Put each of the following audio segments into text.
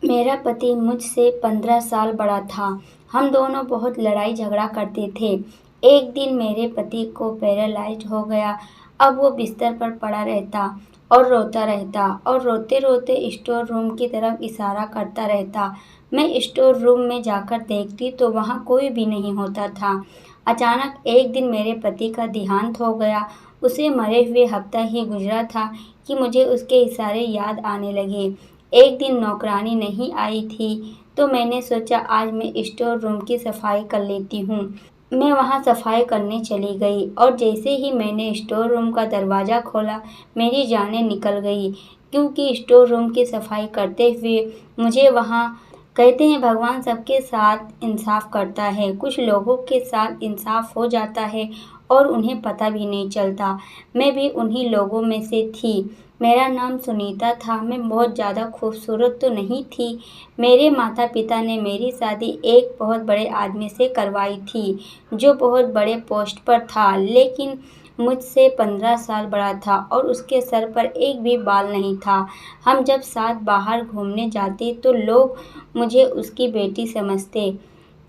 मेरा पति मुझसे 15 साल बड़ा था। हम दोनों बहुत लड़ाई झगड़ा करते थे। एक दिन मेरे पति को पैरालाइज्ड हो गया। अब वो बिस्तर पर पड़ा रहता और रोता रहता और रोते-रोते स्टोर रूम की तरफ इशारा करता रहता। मैं स्टोर रूम में जाकर देखती तो वहाँ कोई भी नहीं होता था। अचानक एक दिन मेरे पति का देहांत हो गया। उसे मरे हुए हफ्ता ही गुज़रा था कि मुझे उसके इशारे याद आने लगे। एक दिन नौकरानी नहीं आई थी तो मैंने सोचा आज मैं स्टोर रूम की सफाई कर लेती हूँ। मैं वहाँ सफाई करने चली गई और जैसे ही मैंने स्टोर रूम का दरवाज़ा खोला मेरी जानें निकल गई, क्योंकि स्टोर रूम की सफाई करते हुए मुझे वहाँ कहते हैं भगवान सबके साथ इंसाफ करता है। कुछ लोगों के साथ इंसाफ हो जाता है और उन्हें पता भी नहीं चलता। मैं भी उन्हीं लोगों में से थी। मेरा नाम सुनीता था। मैं बहुत ज़्यादा खूबसूरत तो नहीं थी। मेरे माता-पिता ने मेरी शादी एक बहुत बड़े आदमी से करवाई थी, जो बहुत बड़े पोस्ट पर था, लेकिन मुझसे 15 साल बड़ा था और उसके सर पर एक भी बाल नहीं था। हम जब साथ बाहर घूमने जाते तो लोग मुझे उसकी बेटी समझते।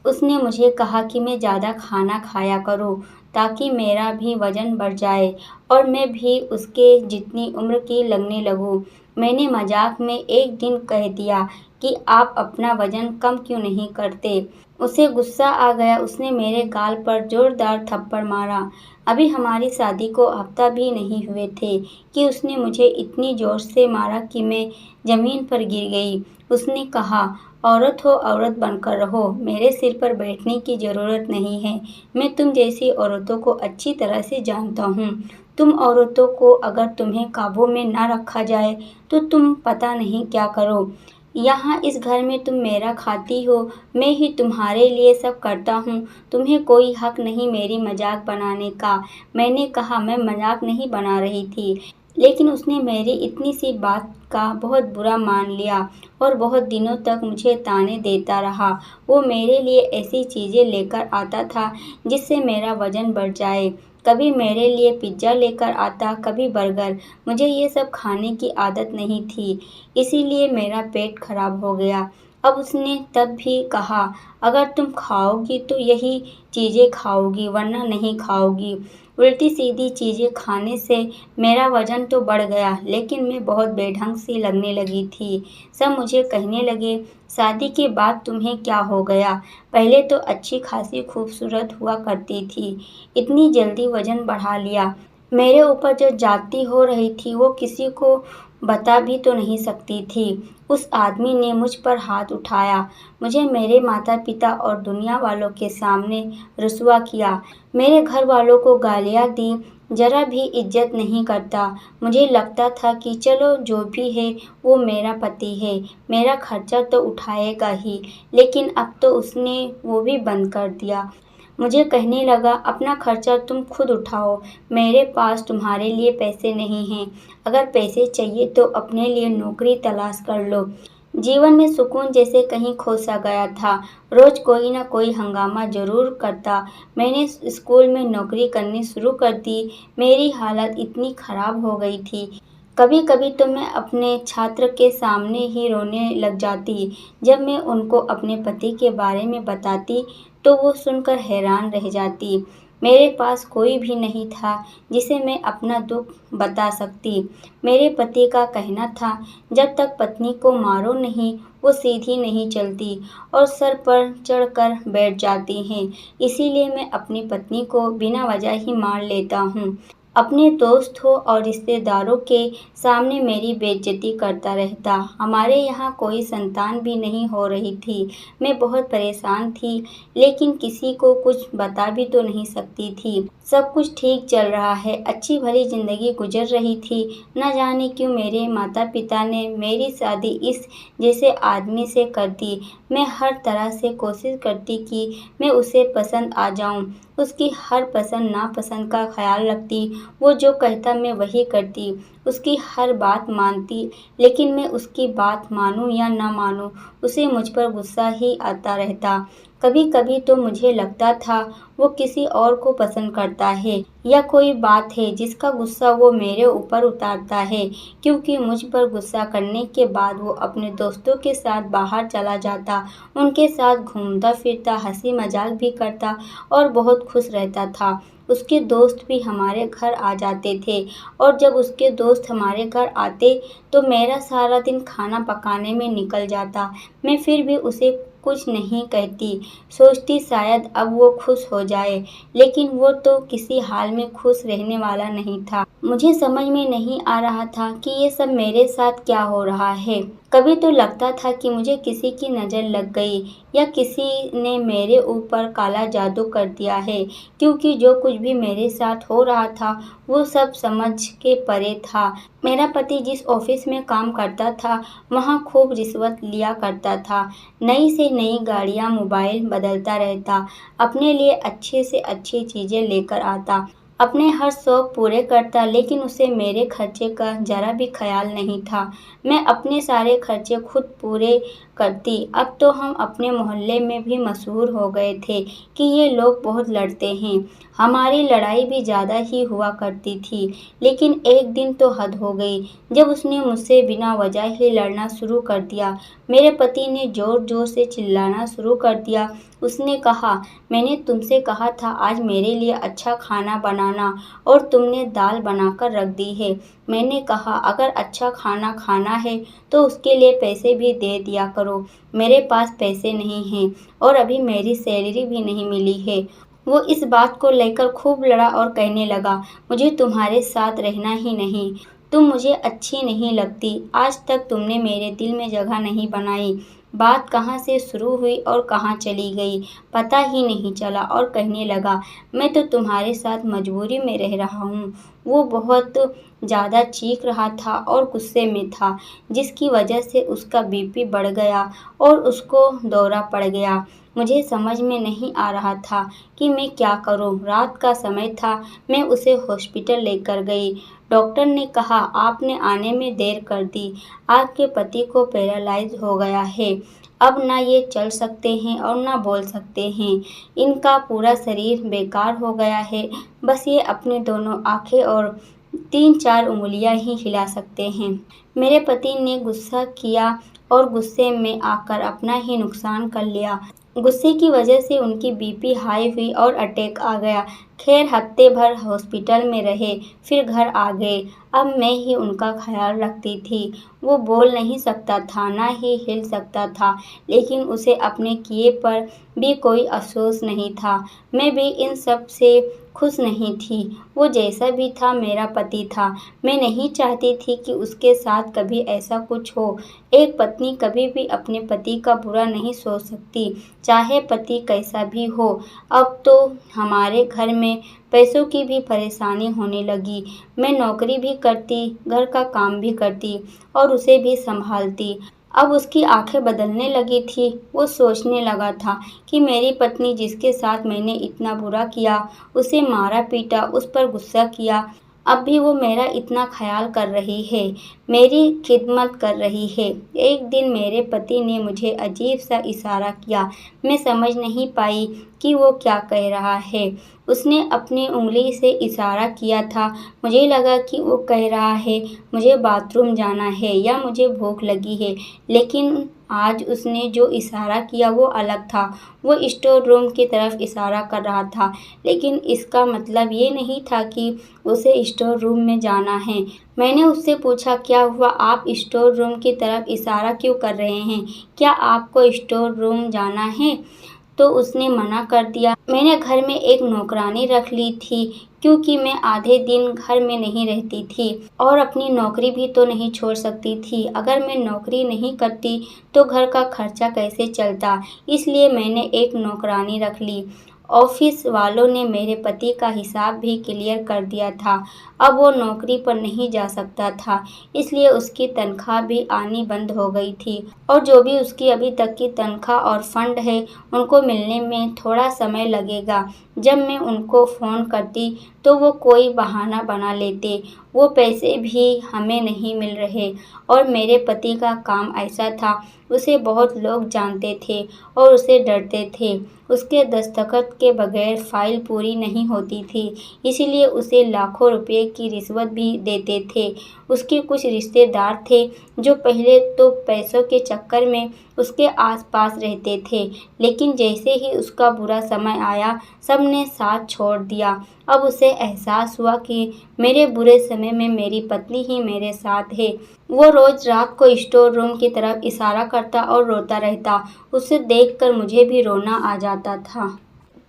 उसने मुझे कहा कि मैं ज़्यादा खाना खाया करूँ ताकि मेरा भी वज़न बढ़ जाए और मैं भी उसके जितनी उम्र की लगने लगूँ। मैंने मज़ाक में एक दिन कह दिया कि आप अपना वज़न कम क्यों नहीं करते? उसे गुस्सा आ गया। उसने मेरे गाल पर ज़ोरदार थप्पड़ मारा। अभी हमारी शादी को हफ़्ता भी नहीं हुए थे कि उसने मुझे इतनी ज़ोर से मारा कि मैं ज़मीन पर गिर गई। उसने कहा, औरत हो औरत बनकर रहो, मेरे सिर पर बैठने की ज़रूरत नहीं है। मैं तुम जैसी औरतों को अच्छी तरह से जानता हूँ। तुम औरतों को अगर तुम्हें काबू में ना रखा जाए तो तुम पता नहीं क्या करो। यहाँ इस घर में तुम मेरा खाती हो, मैं ही तुम्हारे लिए सब करता हूँ। तुम्हें कोई हक नहीं मेरी मजाक बनाने का। मैंने कहा मैं मजाक नहीं बना रही थी, लेकिन उसने मेरी इतनी सी बात का बहुत बुरा मान लिया और बहुत दिनों तक मुझे ताने देता रहा। वो मेरे लिए ऐसी चीज़ें लेकर आता था जिससे मेरा वज़न बढ़ जाए। कभी मेरे लिए पिज़्ज़ा लेकर आता, कभी बर्गर। मुझे ये सब खाने की आदत नहीं थी, इसीलिए मेरा पेट खराब हो गया। अब उसने तब भी कहा, अगर तुम खाओगी तो यही चीज़ें खाओगी वरना नहीं खाओगी। उल्टी-सीधी चीज़ें खाने से मेरा वज़न तो बढ़ गया, लेकिन मैं बहुत बेढंग सी लगने लगी थी। सब मुझे कहने लगे, शादी के बाद तुम्हें क्या हो गया? पहले तो अच्छी खासी खूबसूरत हुआ करती थी, इतनी जल्दी वज़न बढ़ा लिया। मेरे ऊपर जो जाती हो रही थी वो किसी को बता भी तो नहीं सकती थी। उस आदमी ने मुझ पर हाथ उठाया, मुझे मेरे माता-पिता और दुनिया वालों के सामने रुसवा किया। मेरे घर वालों को गालियाँ दी, ज़रा भी इज़्ज़त नहीं करता। मुझे लगता था कि चलो जो भी है वो मेरा पति है, मेरा खर्चा तो उठाएगा ही, लेकिन अब तो उसने वो भी बंद कर दिया। मुझे कहने लगा, अपना खर्चा तुम खुद उठाओ, मेरे पास तुम्हारे लिए पैसे नहीं हैं। अगर पैसे चाहिए तो अपने लिए नौकरी तलाश कर लो। जीवन में सुकून जैसे कहीं खो सा गया था। रोज़ कोई ना कोई हंगामा ज़रूर करता। मैंने स्कूल में नौकरी करनी शुरू कर दी। मेरी हालत इतनी ख़राब हो गई थी, कभी-कभी तो मैं अपने छात्र के सामने ही रोने लग जाती। जब मैं उनको अपने पति के बारे में बताती तो वो सुनकर हैरान रह जाती। मेरे पास कोई भी नहीं था जिसे मैं अपना दुःख बता सकती। मेरे पति का कहना था, जब तक पत्नी को मारो नहीं, वो सीधी नहीं चलती और सर पर चढ़कर बैठ जाती हैं। इसीलिए मैं अपनी पत्नी को बिना वजह ही मार लेता हूँ। अपने दोस्त हो और रिश्तेदारों के सामने मेरी बेइज्जती करता रहता। हमारे यहाँ कोई संतान भी नहीं हो रही थी। मैं बहुत परेशान थी, लेकिन किसी को कुछ बता भी तो नहीं सकती थी। सब कुछ ठीक चल रहा है, अच्छी भली ज़िंदगी गुजर रही थी। न जाने क्यों मेरे माता-पिता ने मेरी शादी इस जैसे आदमी से कर दी। मैं हर तरह से कोशिश करती कि मैं उसे पसंद आ जाऊँ, उसकी हर पसंद नापसंद का ख़याल रखती। वो जो कहता मैं वही करती, उसकी हर बात मानती, लेकिन मैं उसकी बात मानूँ या ना मानूँ, उसे मुझ पर गुस्सा ही आता रहता। कभी कभी तो मुझे लगता था वो किसी और को पसंद करता है या कोई बात है जिसका गुस्सा वो मेरे ऊपर उतारता है, क्योंकि मुझ पर गुस्सा करने के बाद वो अपने दोस्तों के साथ बाहर चला जाता, उनके साथ घूमता फिरता, हंसी मजाक भी करता और बहुत खुश रहता था। उसके दोस्त भी हमारे घर आ जाते थे और जब उसके दोस्त हमारे घर आते तो मेरा सारा दिन खाना पकाने में निकल जाता। मैं फिर भी उसे कुछ नहीं कहती, सोचती शायद अब वो खुश हो जाए, लेकिन वो तो किसी हाल में खुश रहने वाला नहीं था। मुझे समझ में नहीं आ रहा था कि ये सब मेरे साथ क्या हो रहा है। कभी तो लगता था कि मुझे किसी की नज़र लग गई या किसी ने मेरे ऊपर काला जादू कर दिया है, क्योंकि जो कुछ भी मेरे साथ हो रहा था वो सब समझ के परे था। मेरा पति जिस ऑफिस में काम करता था वहाँ खूब रिश्वत लिया करता था, नई से नई गाड़ियाँ, मोबाइल बदलता रहता, अपने लिए अच्छे से अच्छी चीज़ें लेकर आता, अपने हर शौक पूरे करता, लेकिन उसे मेरे खर्चे का ज़रा भी ख्याल नहीं था। मैं अपने सारे खर्चे खुद पूरे करती। अब तो हम अपने मोहल्ले में भी मशहूर हो गए थे कि ये लोग बहुत लड़ते हैं। हमारी लड़ाई भी ज़्यादा ही हुआ करती थी, लेकिन एक दिन तो हद हो गई जब उसने मुझसे बिना वजह ही लड़ना शुरू कर दिया। मेरे पति ने ज़ोर ज़ोर से चिल्लाना शुरू कर दिया। उसने कहा, मैंने तुमसे कहा था आज मेरे लिए अच्छा खाना बनाना और तुमने दाल बनाकर रख दी है। मैंने कहा अगर अच्छा खाना खाना है तो उसके लिए पैसे भी दे दिया करो। मेरे पास पैसे नहीं हैं और अभी मेरी सैलरी भी नहीं मिली है। वो इस बात को लेकर खूब लड़ा और कहने लगा, मुझे तुम्हारे साथ रहना ही नहीं, तुम मुझे अच्छी नहीं लगती, आज तक तुमने मेरे दिल में जगह नहीं बनाई। बात कहाँ से शुरू हुई और कहाँ चली गई पता ही नहीं चला और कहने लगा, मैं तो तुम्हारे साथ मजबूरी में रह रहा हूँ। वो बहुत ज़्यादा चीख रहा था और गुस्से में था, जिसकी वजह से उसका बीपी बढ़ गया और उसको दौरा पड़ गया। मुझे समझ में नहीं आ रहा था कि मैं क्या करूं। रात का समय था, मैं उसे हॉस्पिटल लेकर गई। डॉक्टर ने कहा आपने आने में देर कर दी, आपके पति को पैरालाइज हो गया है, अब ना ये चल सकते हैं और ना बोल सकते हैं, इनका पूरा शरीर बेकार हो गया है, बस ये अपने दोनों आंखें और 3-4 उंगलियां ही हिला सकते हैं। मेरे पति ने गुस्सा किया और गुस्से में आकर अपना ही नुकसान कर लिया। गुस्से की वजह से उनकी बीपी हाई हुई और अटैक आ गया। खैर हफ्ते भर हॉस्पिटल में रहे, फिर घर आ गए। अब मैं ही उनका ख्याल रखती थी। वो बोल नहीं सकता था, ना ही हिल सकता था, लेकिन उसे अपने किए पर भी कोई अफसोस नहीं था। मैं भी इन सब से खुश नहीं थी। वो जैसा भी था मेरा पति था। मैं नहीं चाहती थी कि उसके साथ कभी ऐसा कुछ हो। एक पत्नी कभी भी अपने पति का बुरा नहीं सोच सकती, चाहे पति कैसा भी हो। अब तो हमारे घर में पैसों की भी परेशानी होने लगी। मैं नौकरी भी करती, घर का काम भी करती और उसे भी संभालती। अब उसकी आंखें बदलने लगी थी। वो सोचने लगा था कि मेरी पत्नी जिसके साथ मैंने इतना बुरा किया, उसे मारा पीटा, उस पर गुस्सा किया, अब भी वो मेरा इतना ख्याल कर रही है, मेरी खिदमत कर रही है। एक दिन मेरे पति ने मुझे अजीब सा इशारा किया। मैं समझ नहीं पाई कि वो क्या कह रहा है। उसने अपनी उंगली से इशारा किया था। मुझे लगा कि वो कह रहा है मुझे बाथरूम जाना है या मुझे भूख लगी है, लेकिन आज उसने जो इशारा किया वो अलग था। वो स्टोर रूम की तरफ इशारा कर रहा था, लेकिन इसका मतलब ये नहीं था कि उसे स्टोर रूम में जाना है। मैंने उससे पूछा, क्या हुआ, आप स्टोर रूम की तरफ इशारा क्यों कर रहे हैं? क्या आपको स्टोर रूम जाना है? तो उसने मना कर दिया। मैंने घर में एक नौकरानी रख ली थी, क्योंकि मैं आधे दिन घर में नहीं रहती थी और अपनी नौकरी भी तो नहीं छोड़ सकती थी। अगर मैं नौकरी नहीं करती तो घर का खर्चा कैसे चलता, इसलिए मैंने एक नौकरानी रख ली। ऑफिस वालों ने मेरे पति का हिसाब भी क्लियर कर दिया था। अब वो नौकरी पर नहीं जा सकता था, इसलिए उसकी तनख्वाह भी आनी बंद हो गई थी और जो भी उसकी अभी तक की तनख्वाह और फंड है उनको मिलने में थोड़ा समय लगेगा। जब मैं उनको फ़ोन करती तो वो कोई बहाना बना लेते। वो पैसे भी हमें नहीं मिल रहे और मेरे पति का काम ऐसा था, उसे बहुत लोग जानते थे और उससे डरते थे। उसके दस्तखत के बगैर फ़ाइल पूरी नहीं होती थी, इसलिए उसे लाखों रुपए की रिश्वत भी देते थे। उसके कुछ रिश्तेदार थे जो पहले तो पैसों के चक्कर में उसके आस-पास रहते थे, लेकिन जैसे ही उसका बुरा समय आया, सबने साथ छोड़ दिया। अब उसे एहसास हुआ कि मेरे बुरे समय में मेरी पत्नी ही मेरे साथ है। वो रोज़ रात को स्टोर रूम की तरफ इशारा करता और रोता रहता। उसे देखकर मुझे भी रोना आ जाता था,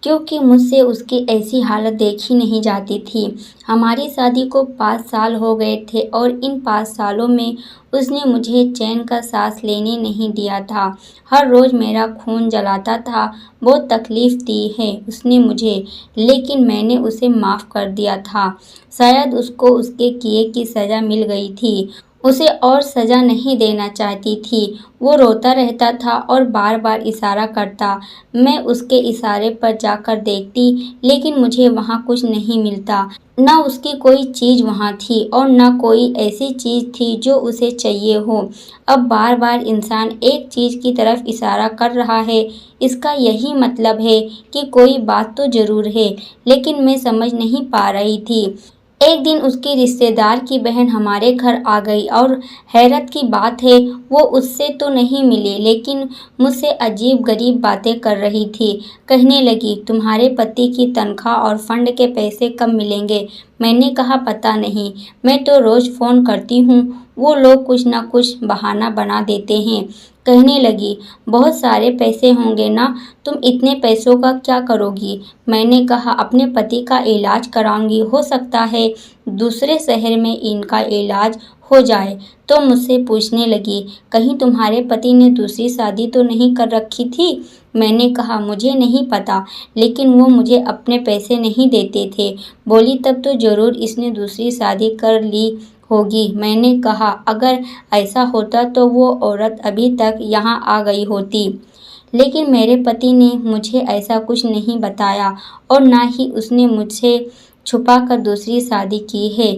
क्योंकि मुझसे उसकी ऐसी हालत देखी नहीं जाती थी। हमारी शादी को 5 साल हो गए थे और इन 5 सालों में उसने मुझे चैन का सांस लेने नहीं दिया था। हर रोज़ मेरा खून जलाता था। बहुत तकलीफ़ दी है उसने मुझे, लेकिन मैंने उसे माफ़ कर दिया था। शायद उसको उसके किए की सज़ा मिल गई थी। उसे और सज़ा नहीं देना चाहती थी। वो रोता रहता था और बार-बार इशारा करता। मैं उसके इशारे पर जाकर देखती, लेकिन मुझे वहाँ कुछ नहीं मिलता। ना उसकी कोई चीज़ वहाँ थी और ना कोई ऐसी चीज़ थी जो उसे चाहिए हो। अब बार-बार इंसान एक चीज़ की तरफ इशारा कर रहा है, इसका यही मतलब है कि कोई बात तो ज़रूर है, लेकिन मैं समझ नहीं पा रही थी। एक दिन उसकी रिश्तेदार की बहन हमारे घर आ गई और हैरत की बात है, वो उससे तो नहीं मिली, लेकिन मुझसे अजीब-गरीब बातें कर रही थी। कहने लगी, तुम्हारे पति की तनख्वाह और फंड के पैसे कब मिलेंगे? मैंने कहा, पता नहीं, मैं तो रोज़ फ़ोन करती हूँ, वो लोग कुछ न कुछ बहाना बना देते हैं। कहने लगी, बहुत सारे पैसे होंगे ना, तुम इतने पैसों का क्या करोगी? मैंने कहा, अपने पति का इलाज कराऊंगी, हो सकता है दूसरे शहर में इनका इलाज हो जाए। तो मुझसे पूछने लगी, कहीं तुम्हारे पति ने दूसरी शादी तो नहीं कर रखी थी? मैंने कहा, मुझे नहीं पता, लेकिन वो मुझे अपने पैसे नहीं देते थे। बोली, तब तो ज़रूर इसने दूसरी शादी कर ली होगी। मैंने कहा, अगर ऐसा होता तो वो औरत अभी तक यहाँ आ गई होती। लेकिन मेरे पति ने मुझे ऐसा कुछ नहीं बताया और ना ही उसने मुझसे छुपाकर दूसरी शादी की है।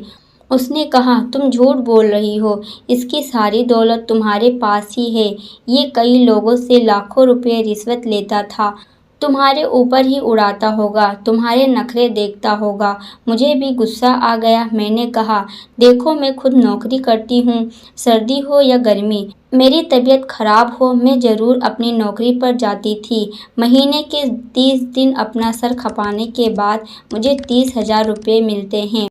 उसने कहा, तुम झूठ बोल रही हो, इसकी सारी दौलत तुम्हारे पास ही है। ये कई लोगों से लाखों रुपए रिश्वत लेता था, तुम्हारे ऊपर ही उड़ाता होगा, तुम्हारे नखरे देखता होगा। मुझे भी गुस्सा आ गया। मैंने कहा, देखो, मैं खुद नौकरी करती हूँ, सर्दी हो या गर्मी, मेरी तबीयत खराब हो, मैं ज़रूर अपनी नौकरी पर जाती थी। महीने के 30 दिन अपना सर खपाने के बाद मुझे 30,000 रुपये मिलते हैं।